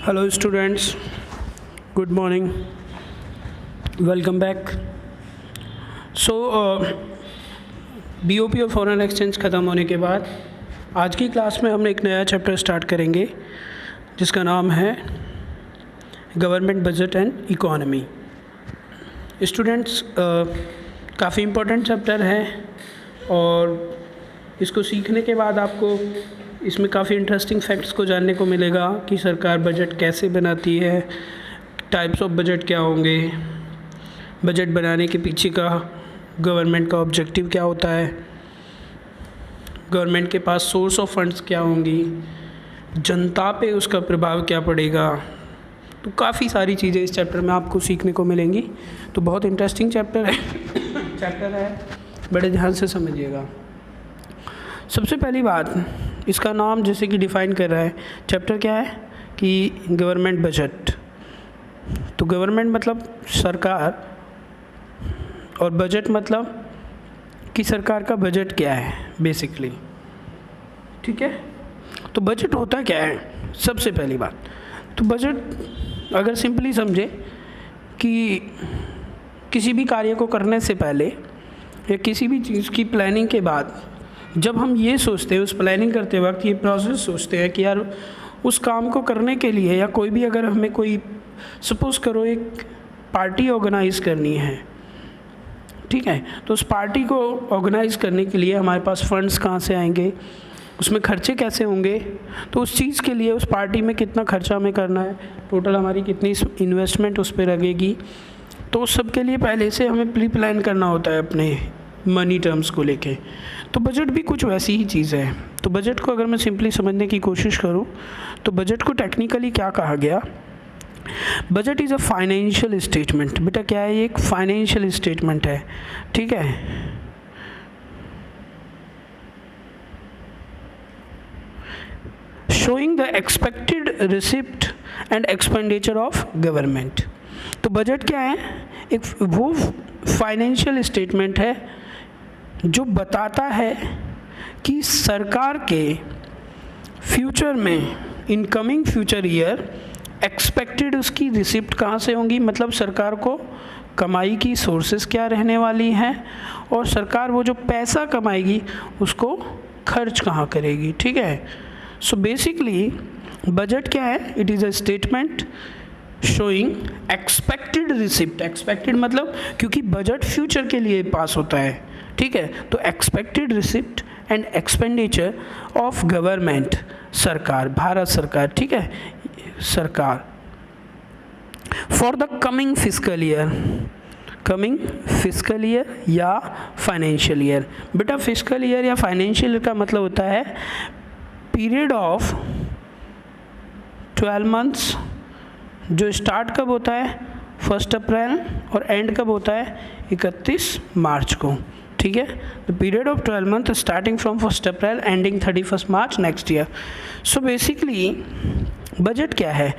Hello students, good morning, welcome back. So BOP और foreign exchange ख़त्म होने के बाद आज की क्लास में हम एक नया चैप्टर स्टार्ट करेंगे जिसका नाम है government budget and economy. Students काफ़ी इम्पोर्टेंट चैप्टर है और इसको सीखने के बाद आपको इसमें काफ़ी इंटरेस्टिंग फैक्ट्स को जानने को मिलेगा कि सरकार बजट कैसे बनाती है, टाइप्स ऑफ बजट क्या होंगे, बजट बनाने के पीछे का गवर्नमेंट का ऑब्जेक्टिव क्या होता है, गवर्नमेंट के पास सोर्स ऑफ फंड्स क्या होंगी, जनता पे उसका प्रभाव क्या पड़ेगा। तो काफ़ी सारी चीज़ें इस चैप्टर में आपको सीखने को मिलेंगी। तो बहुत इंटरेस्टिंग चैप्टर है बड़े ध्यान से समझिएगा। सबसे पहली बात, इसका नाम जैसे कि डिफ़ाइन कर रहा है चैप्टर क्या है कि गवर्नमेंट बजट। तो गवर्नमेंट मतलब सरकार और बजट मतलब कि सरकार का बजट क्या है बेसिकली, ठीक है। तो बजट होता क्या है सबसे पहली बात। तो बजट अगर सिंपली समझे कि किसी भी कार्य को करने से पहले या किसी भी चीज़ की प्लानिंग के बाद जब हम ये सोचते हैं, उस प्लानिंग करते वक्त ये प्रोसेस सोचते हैं कि यार उस काम को करने के लिए या कोई भी अगर हमें कोई सपोज़ करो एक पार्टी ऑर्गेनाइज़ करनी है, ठीक है। तो उस पार्टी को ऑर्गेनाइज़ करने के लिए हमारे पास फंड्स कहाँ से आएंगे, उसमें खर्चे कैसे होंगे, तो उस चीज़ के लिए उस पार्टी में कितना खर्चा हमें करना है, टोटल हमारी कितनी इन्वेस्टमेंट उस पर लगेगी। तो उस सब के लिए पहले से हमें प्री प्लान करना होता है अपने मनी टर्म्स को लेके। तो बजट भी कुछ वैसी ही चीज़ है। तो बजट को अगर मैं सिंपली समझने की कोशिश करूं तो बजट को टेक्निकली क्या कहा गया, budget is a financial statement. बेटा क्या है, ये एक फाइनेंशियल स्टेटमेंट है, ठीक है। Showing the expected receipt and expenditure of government. तो बजट क्या है, एक वो फाइनेंशियल स्टेटमेंट है जो बताता है कि सरकार के फ्यूचर में, इनकमिंग फ्यूचर ईयर एक्सपेक्टेड उसकी रिसिप्ट कहाँ से होंगी, मतलब सरकार को कमाई की सोर्सेस क्या रहने वाली हैं और सरकार वो जो पैसा कमाएगी उसको खर्च कहाँ करेगी, ठीक है। सो बेसिकली बजट क्या है, it is a statement showing expected receipt. Expected मतलब क्योंकि बजट फ्यूचर के लिए पास होता है, ठीक है। तो expected receipt and expenditure of government, सरकार, भारत सरकार, ठीक है, सरकार for the coming physical year या फाइनेंशियल ईयर। बेटा फिजिकल ईयर या फाइनेंशियल ईयर का मतलब होता है पीरियड ऑफ 12 मंथ्स, जो स्टार्ट कब होता है 1 अप्रैल और एंड कब होता है 31 मार्च को, ठीक है। The period of 12 month starting from 1 April ending 31 March next year. So basically budget क्या है,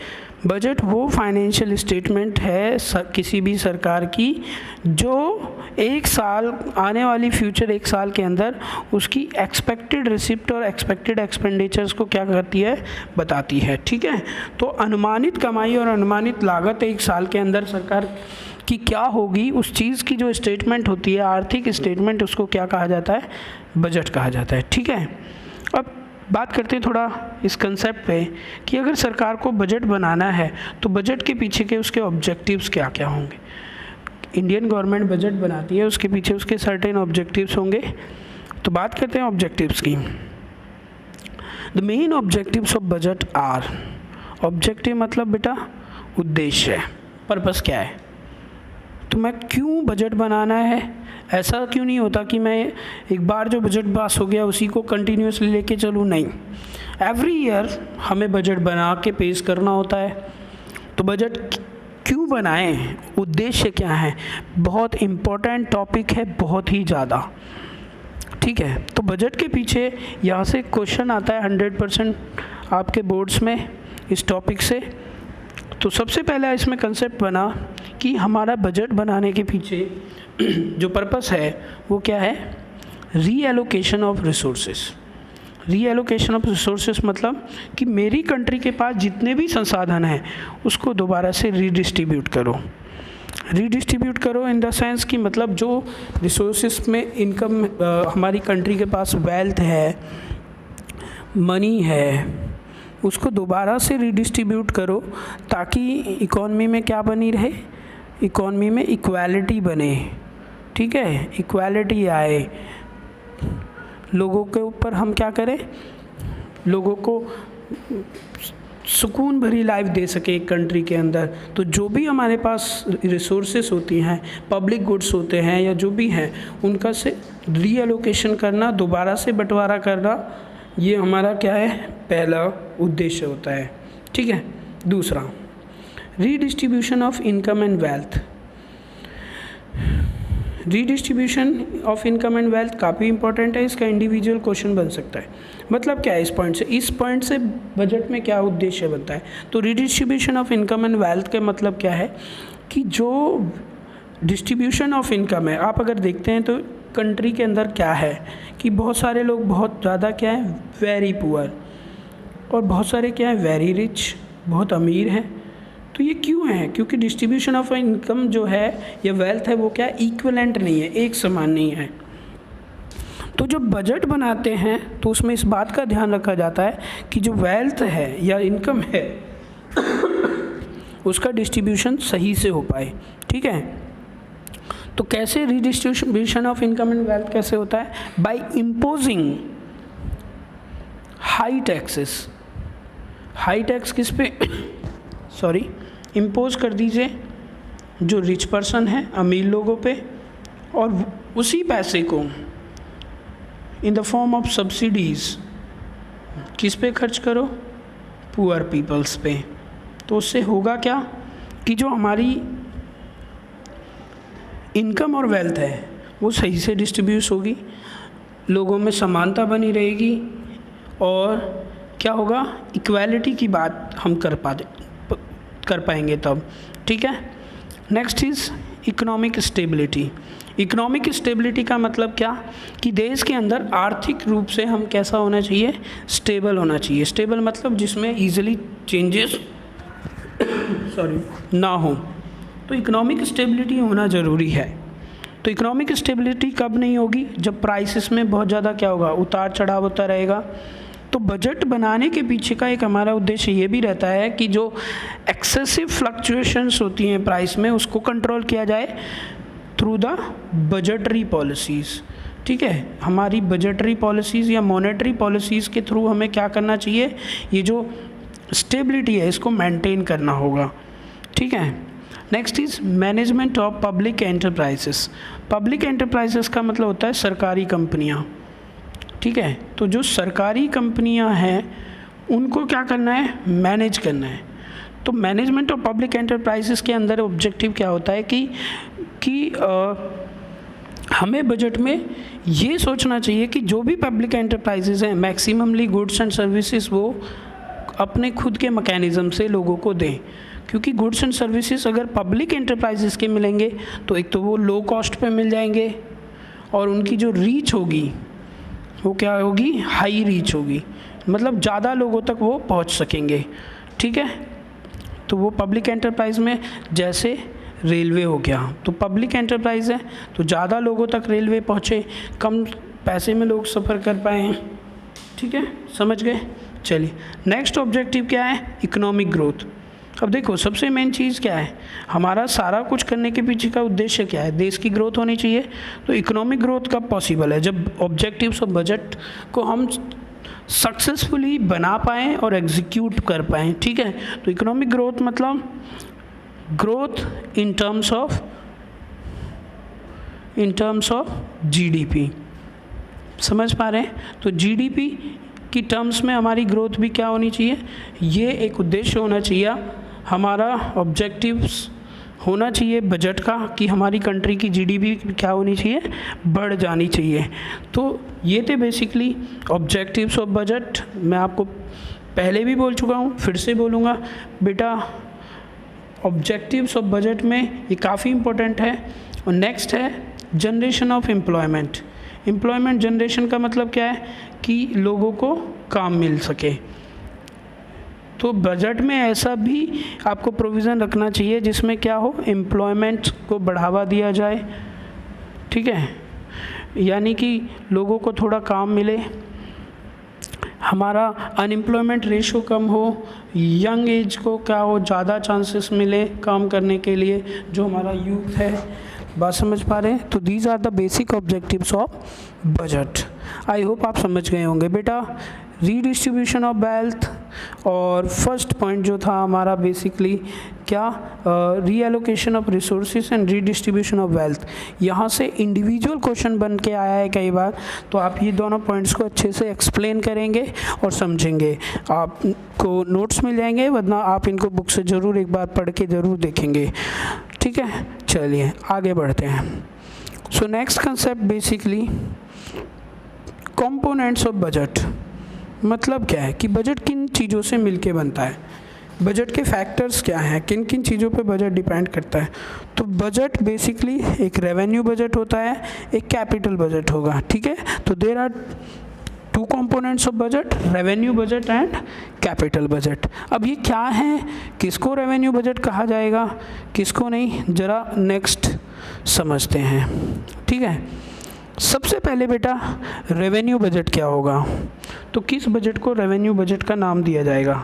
बजट वो फाइनेंशियल स्टेटमेंट है किसी भी सरकार की जो एक साल, आने वाली फ्यूचर एक साल के अंदर उसकी एक्सपेक्टेड रिसिप्ट और एक्सपेक्टेड एक्सपेंडिचर्स को क्या करती है, बताती है, ठीक है। तो अनुमानित कमाई और अनुमानित लागत एक साल के अंदर सरकार की क्या होगी, उस चीज़ की जो स्टेटमेंट होती है, आर्थिक स्टेटमेंट, उसको क्या कहा जाता है, बजट कहा जाता है, ठीक है। अब बात करते हैं थोड़ा इस कंसेप्ट पे कि अगर सरकार को बजट बनाना है तो बजट के पीछे के उसके ऑब्जेक्टिव्स क्या क्या होंगे। इंडियन गवर्नमेंट बजट बनाती है, उसके पीछे उसके सर्टेन ऑब्जेक्टिव्स होंगे। तो बात करते हैं ऑब्जेक्टिव्स की। The main objectives of budget are, objective मतलब बेटा उद्देश्य है, पर्पस क्या है। तो मैं क्यों बजट बनाना है, ऐसा क्यों नहीं होता कि मैं एक बार जो बजट पास हो गया उसी को कंटिन्यूसली लेके चलूँ, नहीं। एवरी ईयर हमें बजट बना के पेश करना होता है। तो बजट क्यों बनाएं, उद्देश्य क्या है, बहुत इम्पोर्टेंट टॉपिक है, बहुत ही ज़्यादा, ठीक है। तो बजट के पीछे यहाँ से क्वेश्चन आता है 100% आपके बोर्ड्स में इस टॉपिक से। तो सबसे पहला इसमें कंसेप्ट बना कि हमारा बजट बनाने के पीछे जो पर्पस है वो क्या है, reallocation of resources. Reallocation of resources मतलब कि मेरी कंट्री के पास जितने भी संसाधन हैं उसको दोबारा से रीडिस्ट्रीब्यूट करो। रीडिस्ट्रीब्यूट करो इन द सेंस कि मतलब जो रिसोर्सेस में इनकम हमारी कंट्री के पास वेल्थ है, मनी है, उसको दोबारा से रीडिस्ट्रीब्यूट करो ताकि इकॉनमी में क्या बनी रहे, इकॉनमी में इक्वालिटी बने, ठीक है, इक्वालिटी आए, लोगों के ऊपर हम क्या करें, लोगों को सुकून भरी लाइफ दे सके एक कंट्री के अंदर। तो जो भी हमारे पास रिसोर्सेस होती हैं, पब्लिक गुड्स होते हैं या जो भी हैं, उनका से रीएलोकेशन करना, दोबारा से बंटवारा करना, ये हमारा क्या है, पहला उद्देश्य होता है, ठीक है। दूसरा, redistribution of income and wealth. Redistribution of income and wealth काफ़ी इंपॉर्टेंट है, इसका इंडिविजुअल क्वेश्चन बन सकता है। मतलब क्या है इस पॉइंट से बजट में क्या उद्देश्य बनता है। तो redistribution of income and wealth का मतलब क्या है कि जो डिस्ट्रीब्यूशन ऑफ इनकम है, आप अगर देखते हैं तो कंट्री के अंदर क्या है कि बहुत सारे लोग बहुत ज़्यादा क्या है, वेरी पुअर, और बहुत सारे क्या है, वेरी रिच, बहुत अमीर हैं। तो ये क्यों है, क्योंकि डिस्ट्रीब्यूशन ऑफ इनकम जो है या वेल्थ है वो क्या इक्विवेलेंट नहीं है, एक समान नहीं है। तो जब बजट बनाते हैं तो उसमें इस बात का ध्यान रखा जाता है कि जो वेल्थ है या इनकम है उसका डिस्ट्रीब्यूशन सही से हो पाए, ठीक है। तो कैसे redistribution of income and wealth कैसे होता है, by imposing high taxes. High tax किस पे इम्पोज कर दीजिए, जो रिच पर्सन है, अमीर लोगों पे, और उसी पैसे को in the form of subsidies किस पे खर्च करो, पुअर पीपल्स पे। तो उससे होगा क्या कि जो हमारी इनकम और वेल्थ है वो सही से डिस्ट्रीब्यूट होगी, लोगों में समानता बनी रहेगी, और क्या होगा, इक्वालिटी की बात हम कर पाएंगे तब, ठीक है। Next is economic stability. Economic stability का मतलब क्या कि देश के अंदर आर्थिक रूप से हम कैसा होना चाहिए, स्टेबल होना चाहिए। स्टेबल मतलब जिसमें ईजिली चेंजेस ना हो। तो इकोनॉमिक स्टेबिलिटी होना ज़रूरी है। तो इकोनॉमिक स्टेबिलिटी कब नहीं होगी, जब प्राइसेस में बहुत ज़्यादा क्या होगा, उतार चढ़ाव होता रहेगा। तो बजट बनाने के पीछे का एक हमारा उद्देश्य ये भी रहता है कि जो एक्सेसिव फ्लक्चुएशंस होती हैं प्राइस में उसको कंट्रोल किया जाए थ्रू द बजटरी पॉलिसीज़, ठीक है। हमारी बजटरी पॉलिसीज़ या मॉनेटरी पॉलिसीज़ के थ्रू हमें क्या करना चाहिए, ये जो स्टेबिलिटी है इसको मेंटेन करना होगा, ठीक है। Next is management of public enterprises. Public enterprises का मतलब होता है सरकारी कंपनियाँ, ठीक है। तो जो सरकारी कंपनियां हैं उनको क्या करना है, मैनेज करना है। तो मैनेजमेंट ऑफ पब्लिक एंटरप्राइजेस के अंदर ऑब्जेक्टिव क्या होता है कि हमें बजट में ये सोचना चाहिए कि जो भी पब्लिक एंटरप्राइजेस हैं मैक्सिममली गुड्स एंड सर्विसेज वो अपने खुद के मैकेनिज़्म से लोगों को दें, क्योंकि गुड्स एंड सर्विसेज अगर पब्लिक एंटरप्राइजेस के मिलेंगे तो एक तो वो लो कॉस्ट पे मिल जाएंगे और उनकी जो रीच होगी वो क्या होगी, हाई रीच होगी, मतलब ज़्यादा लोगों तक वो पहुंच सकेंगे, ठीक है। तो वो पब्लिक एंटरप्राइज में जैसे रेलवे हो गया, तो पब्लिक एंटरप्राइज है तो ज़्यादा लोगों तक रेलवे पहुँचे, कम पैसे में लोग सफ़र कर पाएँ, ठीक है, समझ गए। चलिए नेक्स्ट ऑब्जेक्टिव क्या है, इकोनॉमिक ग्रोथ। अब देखो सबसे मेन चीज़ क्या है, हमारा सारा कुछ करने के पीछे का उद्देश्य क्या है, देश की ग्रोथ होनी चाहिए। तो इकोनॉमिक ग्रोथ कब पॉसिबल है, जब ऑब्जेक्टिव्स ऑफ बजट को हम सक्सेसफुली बना पाएँ और एग्जीक्यूट कर पाएँ, ठीक है। तो इकोनॉमिक ग्रोथ मतलब growth in terms of GDP, समझ पा रहे हैं। तो जीडीपी की टर्म्स में हमारी ग्रोथ भी क्या होनी चाहिए, ये एक उद्देश्य होना चाहिए, हमारा ऑब्जेक्टिव्स होना चाहिए बजट का कि हमारी कंट्री की जीडीपी क्या होनी चाहिए, बढ़ जानी चाहिए। तो ये थे बेसिकली ऑब्जेक्टिव्स ऑफ बजट। मैं आपको पहले भी बोल चुका हूँ, फिर से बोलूँगा बेटा, ऑब्जेक्टिव्स ऑफ बजट में ये काफ़ी इम्पोर्टेंट है। और नेक्स्ट है generation of employment. Employment generation का मतलब क्या है कि लोगों को काम मिल सके। तो बजट में ऐसा भी आपको प्रोविज़न रखना चाहिए जिसमें क्या हो, एम्प्लॉयमेंट को बढ़ावा दिया जाए, ठीक है, यानी कि लोगों को थोड़ा काम मिले, हमारा अनएम्प्लॉयमेंट रेशो कम हो, यंग एज को क्या हो, ज़्यादा चांसेस मिले काम करने के लिए, जो हमारा यूथ है। बात समझ पा रहे हैं? तो these are the basic objectives of budget. I hope आप समझ गए होंगे बेटा। रीडिस्ट्रीब्यूशन ऑफ वेल्थ, और फर्स्ट पॉइंट जो था हमारा बेसिकली क्या, reallocation of resources and redistribution of wealth. यहाँ से इंडिविजुअल क्वेश्चन बन के आया है कई बार, तो आप ये दोनों पॉइंट्स को अच्छे से एक्सप्लेन करेंगे और समझेंगे। आपको नोट्स मिल जाएंगे, वरना आप इनको बुक से ज़रूर एक बार पढ़ के ज़रूर देखेंगे, ठीक है। चलिए आगे बढ़ते हैं। So next concept basically components of budget. मतलब क्या है कि बजट किन चीज़ों से मिलके बनता है, बजट के फैक्टर्स क्या हैं, किन किन चीज़ों पे बजट डिपेंड करता है। तो बजट बेसिकली एक रेवेन्यू बजट होता है, एक कैपिटल बजट होगा, ठीक है। तो there are two components of budget, revenue budget and capital budget. अब ये क्या है, किसको रेवेन्यू बजट कहा जाएगा, किसको नहीं, ज़रा नेक्स्ट समझते हैं, ठीक है। सबसे पहले बेटा रेवेन्यू बजट क्या होगा, तो किस बजट को रेवेन्यू बजट का नाम दिया जाएगा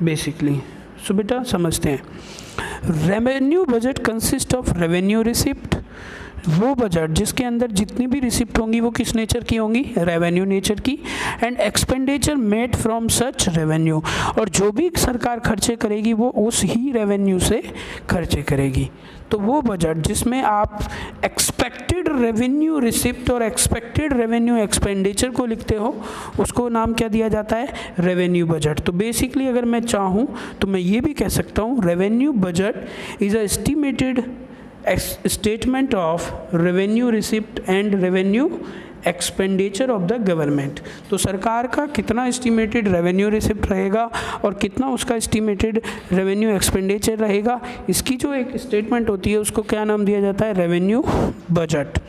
बेसिकली। सो बेटा समझते हैं। Revenue budget consist of revenue receipt, वो बजट जिसके अंदर जितनी भी रिसिप्ट होंगी वो किस नेचर की होंगी, रेवेन्यू नेचर की, and expenditure made from such revenue, और जो भी सरकार खर्चे करेगी वो उस ही रेवेन्यू से खर्चे करेगी। तो वो बजट जिसमें आप एक्सपेक्टेड रेवेन्यू रिसिप्ट और एक्सपेक्टेड रेवेन्यू एक्सपेंडिचर को लिखते हो, उसको नाम क्या दिया जाता है, रेवेन्यू बजट। तो बेसिकली अगर मैं चाहूँ तो मैं ये भी कह सकता हूँ revenue budget is a estimated statement of revenue receipt and revenue expenditure of the government. तो सरकार का कितना एस्टिमेटेड रेवेन्यू रिसिप्ट रहेगा और कितना उसका एस्टिमेटेड रेवेन्यू एक्सपेंडिचर रहेगा, इसकी जो एक स्टेटमेंट होती है उसको क्या नाम दिया जाता है, रेवेन्यू बजट।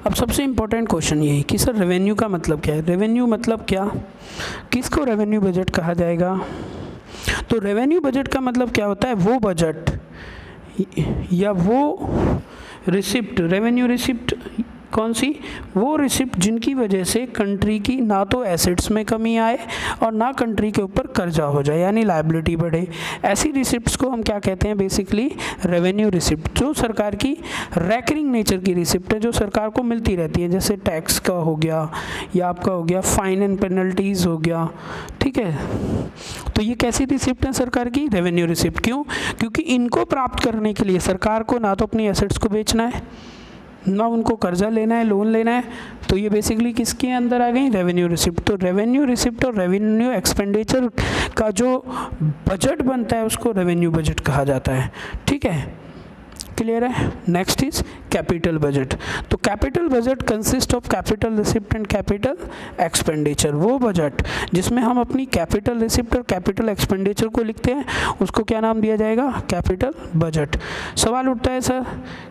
अब सबसे इम्पोर्टेंट क्वेश्चन ये है कि सर रेवेन्यू का मतलब क्या है, रेवेन्यू मतलब क्या, किसको रेवेन्यू बजट कहा जाएगा। तो रेवेन्यू बजट का मतलब क्या होता है, वो बजट या वो रिसिप्ट, रेवेन्यू रिसिप्ट कौन सी, वो रिसिप्ट जिनकी वजह से कंट्री की ना तो एसेट्स में कमी आए और ना कंट्री के ऊपर कर्जा हो जाए, यानी लायबिलिटी बढ़े। ऐसी रिसिप्ट्स को हम क्या कहते हैं, बेसिकली रेवेन्यू रिसिप्ट, जो सरकार की रैकरिंग नेचर की रिसिप्ट है, जो सरकार को मिलती रहती है, जैसे टैक्स का हो गया या आपका हो गया फाइन एंड पेनल्टीज़ हो गया, ठीक है। तो ये कैसी रिसिप्ट है सरकार की, रेवेन्यू रिसिप्ट। क्यों, क्योंकि इनको प्राप्त करने के लिए सरकार को ना तो अपनी एसेट्स को बेचना है, ना उनको कर्जा लेना है, लोन लेना है, तो ये बेसिकली किसके अंदर आ गई, रेवेन्यू रिसिप्ट। तो रेवेन्यू रिसिप्ट और रेवेन्यू एक्सपेंडिचर का जो बजट बनता है उसको रेवेन्यू बजट कहा जाता है, ठीक है। क्लियर है। Next is capital budget. तो capital budget consist of capital receipt and capital expenditure, वो बजट जिसमें हम अपनी कैपिटल रिसिप्ट और कैपिटल एक्सपेंडिचर को लिखते हैं उसको क्या नाम दिया जाएगा, कैपिटल बजट। सवाल उठता है सर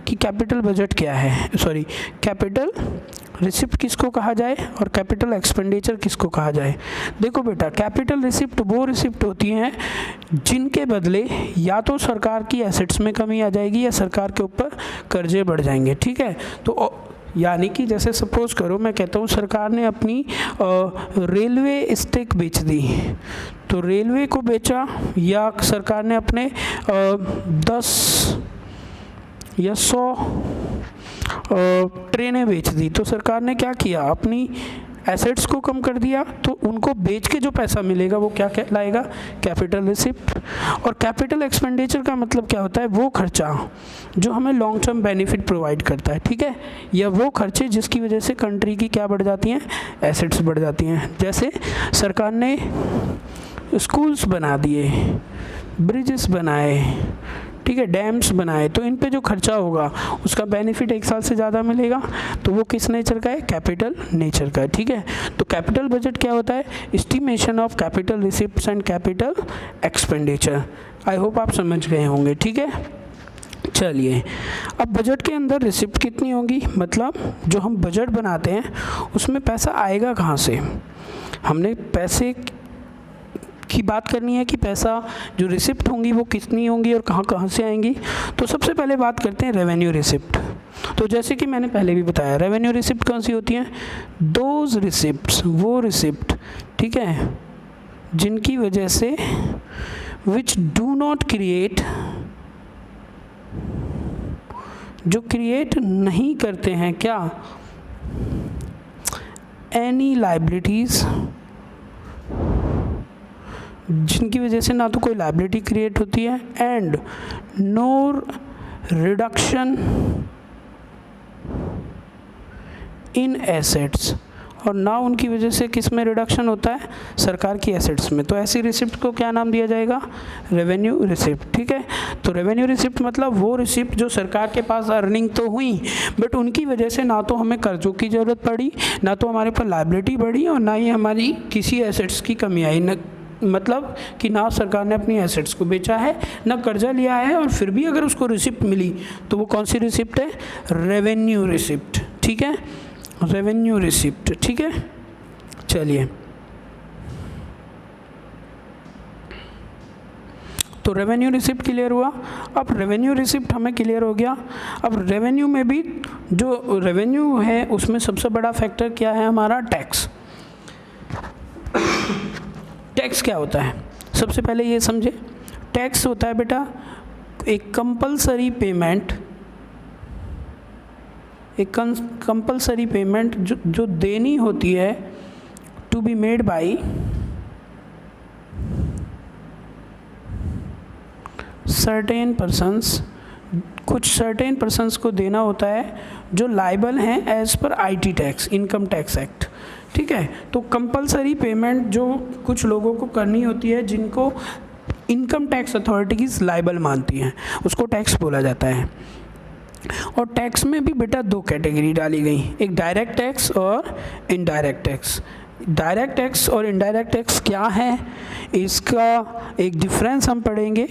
कि कैपिटल बजट क्या है, सॉरी कैपिटल रिसिप्ट किसको कहा जाए और कैपिटल एक्सपेंडिचर किसको कहा जाए। देखो बेटा, कैपिटल रिसिप्ट वो रिसिप्ट होती हैं जिनके बदले या तो सरकार की एसेट्स में कमी आ जाएगी या सरकार के ऊपर कर्जे बढ़ जाएंगे, ठीक है। तो यानी कि जैसे सपोज करो मैं कहता हूँ सरकार ने अपनी रेलवे स्टेक बेच दी, तो रेलवे को बेचा, या सरकार ने अपने 10 या 100 ट्रेनें बेच दी, तो सरकार ने क्या किया, अपनी एसेट्स को कम कर दिया, तो उनको बेच के जो पैसा मिलेगा वो क्या कहलाएगा, कैपिटल रिसिप्ट। और कैपिटल एक्सपेंडिचर का मतलब क्या होता है, वो खर्चा जो हमें लॉन्ग टर्म बेनिफिट प्रोवाइड करता है, ठीक है, या वो खर्चे जिसकी वजह से कंट्री की क्या बढ़ जाती हैं, एसेट्स बढ़ जाती हैं। जैसे सरकार ने स्कूल्स बना दिए, ब्रिजेस बनाए, ठीक है, डैम्स बनाए, तो इन पे जो खर्चा होगा उसका बेनिफिट 1 साल से ज़्यादा मिलेगा, तो वो किस नेचर का है, कैपिटल नेचर का है, ठीक है। तो कैपिटल बजट क्या होता है, estimation of capital receipts and capital expenditure. I hope आप समझ गए होंगे, ठीक है। चलिए, अब बजट के अंदर रिसिप्ट कितनी होंगी, मतलब जो हम बजट बनाते हैं उसमें पैसा आएगा कहाँ से। हमने पैसे की बात करनी है कि पैसा जो रिसिप्ट होंगी वो कितनी होंगी और कहाँ कहाँ से आएंगी। तो सबसे पहले बात करते हैं रेवेन्यू रिसिप्ट। तो जैसे कि मैंने पहले भी बताया, रेवेन्यू रिसिप्ट कौन सी होती हैं, दोज रिसिप्ट्स, वो रिसिप्ट, ठीक है, जिनकी वजह से विच डू नॉट क्रिएट, जो क्रिएट नहीं करते हैं क्या, एनी लाइबिलिटीज़, जिनकी वजह से ना तो कोई लाइबिलिटी क्रिएट होती है, and no reduction in assets, और ना उनकी वजह से किस में रिडक्शन होता है, सरकार की एसेट्स में। तो ऐसी रिसिप्ट को क्या नाम दिया जाएगा, रेवेन्यू रिसिप्ट, ठीक है। तो रेवेन्यू रिसिप्ट मतलब वो रिसिप्ट जो सरकार के पास अर्निंग तो हुई बट उनकी वजह से ना तो हमें कर्जों की ज़रूरत पड़ी, ना तो हमारे पर लाइबिलिटी बढ़ी, और ना ही हमारी किसी एसेट्स की कमी आई, न मतलब कि ना सरकार ने अपनी एसेट्स को बेचा है ना कर्जा लिया है, और फिर भी अगर उसको रिसिप्ट मिली तो वो कौन सी रिसिप्ट है, रेवेन्यू रिसिप्ट, ठीक है, रेवेन्यू रिसिप्ट, ठीक है। चलिए, तो रेवेन्यू रिसिप्ट क्लियर हुआ। अब रेवेन्यू रिसिप्ट हमें क्लियर हो गया। अब रेवेन्यू में भी जो रेवेन्यू है उसमें सबसे बड़ा फैक्टर क्या है हमारा, टैक्स। टैक्स क्या होता है, सबसे पहले ये समझे। टैक्स होता है बेटा एक कंपलसरी पेमेंट, एक कंपलसरी पेमेंट जो देनी होती है, to be made by certain persons, कुछ सर्टेन पर्सन्स को देना होता है जो लाइबल हैं as per IT tax, income tax act, ठीक है। तो कंपलसरी पेमेंट जो कुछ लोगों को करनी होती है जिनको इनकम टैक्स अथॉरिटीज़ लाइबल मानती हैं, उसको टैक्स बोला जाता है। और टैक्स में भी बेटा दो कैटेगरी डाली गई, एक डायरेक्ट टैक्स और इनडायरेक्ट टैक्स। डायरेक्ट टैक्स और इनडायरेक्ट टैक्स क्या है, इसका एक डिफरेंस हम पढ़ेंगे,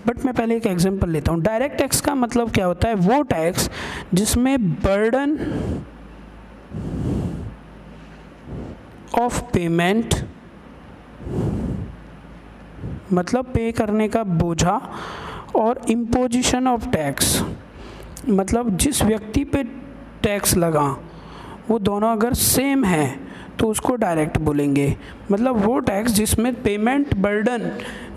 बट मैं पहले एक एग्जांपल लेता हूँ। डायरेक्ट टैक्स का मतलब क्या होता है, वो टैक्स जिसमें बर्डन ऑफ पेमेंट, मतलब पे करने का बोझा, और इम्पोजिशन ऑफ टैक्स, मतलब जिस व्यक्ति पे टैक्स लगा वो दोनों अगर सेम है तो उसको डायरेक्ट बोलेंगे। मतलब वो टैक्स जिसमें पेमेंट बर्डन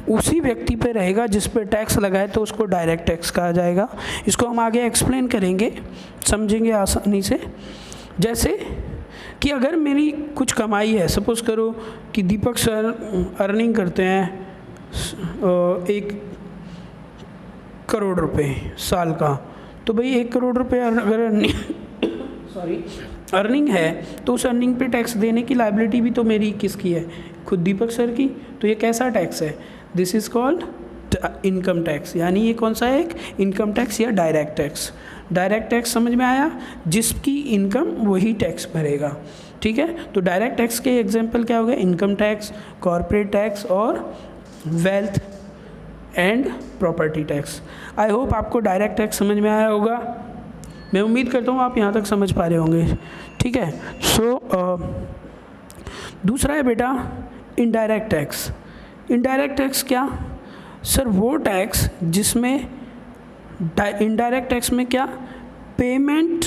उसी व्यक्ति पे रहेगा जिस पे टैक्स लगा है तो उसको डायरेक्ट टैक्स कहा जाएगा। इसको हम आगे एक्सप्लेन करेंगे, समझेंगे आसानी से। जैसे कि अगर मेरी कुछ कमाई है, सपोज़ करो कि दीपक सर अर्निंग करते हैं 1 करोड़ रुपए साल का, तो भाई 1 करोड़ रुपए अगर अर्निंग है तो उस अर्निंग पे टैक्स देने की लायबिलिटी भी तो मेरी किसकी है, खुद दीपक सर की। तो ये कैसा टैक्स है, this is called income tax. यानी ये कौन सा है, एक इनकम टैक्स या डायरेक्ट टैक्स। डायरेक्ट टैक्स समझ में आया, जिसकी इनकम वही टैक्स भरेगा, ठीक है। तो डायरेक्ट टैक्स के एग्जांपल क्या हो गए, इनकम टैक्स, कॉर्पोरेट टैक्स और wealth and property tax. I hope आपको डायरेक्ट टैक्स समझ में आया होगा, मैं उम्मीद करता हूँ आप यहाँ तक समझ पा रहे होंगे, ठीक है। दूसरा है बेटा इनडायरेक्ट टैक्स। इनडायरेक्ट टैक्स क्या सर, वो टैक्स जिसमें इनडायरेक्ट टैक्स में क्या, पेमेंट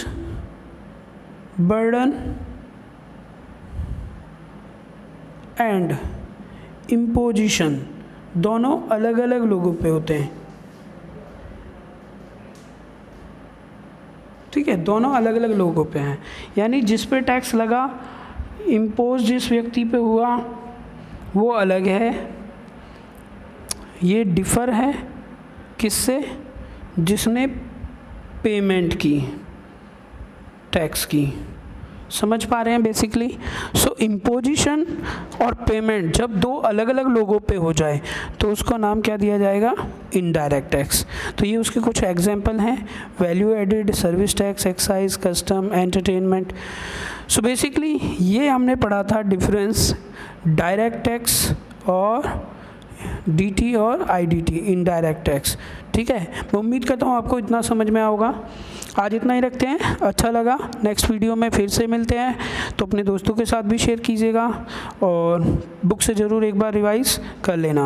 बर्डन एंड इम्पोजिशन दोनों अलग अलग लोगों पे होते हैं, ठीक है, दोनों अलग अलग लोगों पे हैं। यानी जिस पे टैक्स लगा, इम्पोज जिस व्यक्ति पे हुआ वो अलग है, ये डिफ़र है किससे, जिसने पेमेंट की टैक्स की। समझ पा रहे हैं बेसिकली। सो इम्पोजिशन और पेमेंट जब दो अलग अलग लोगों पे हो जाए तो उसको नाम क्या दिया जाएगा, इनडायरेक्ट टैक्स। तो ये उसके कुछ एग्जांपल हैं, value added, service tax, excise, custom, entertainment. So basically ये हमने पढ़ा था डिफरेंस डायरेक्ट टैक्स और DT और IDT, इनडायरेक्ट टैक्स। ठीक है, मैं उम्मीद करता हूँ आपको इतना समझ में होगा। आज इतना ही रखते हैं, अच्छा लगा। नेक्स्ट वीडियो में फिर से मिलते हैं, तो अपने दोस्तों के साथ भी शेयर कीजिएगा और बुक से ज़रूर एक बार रिवाइज कर लेना।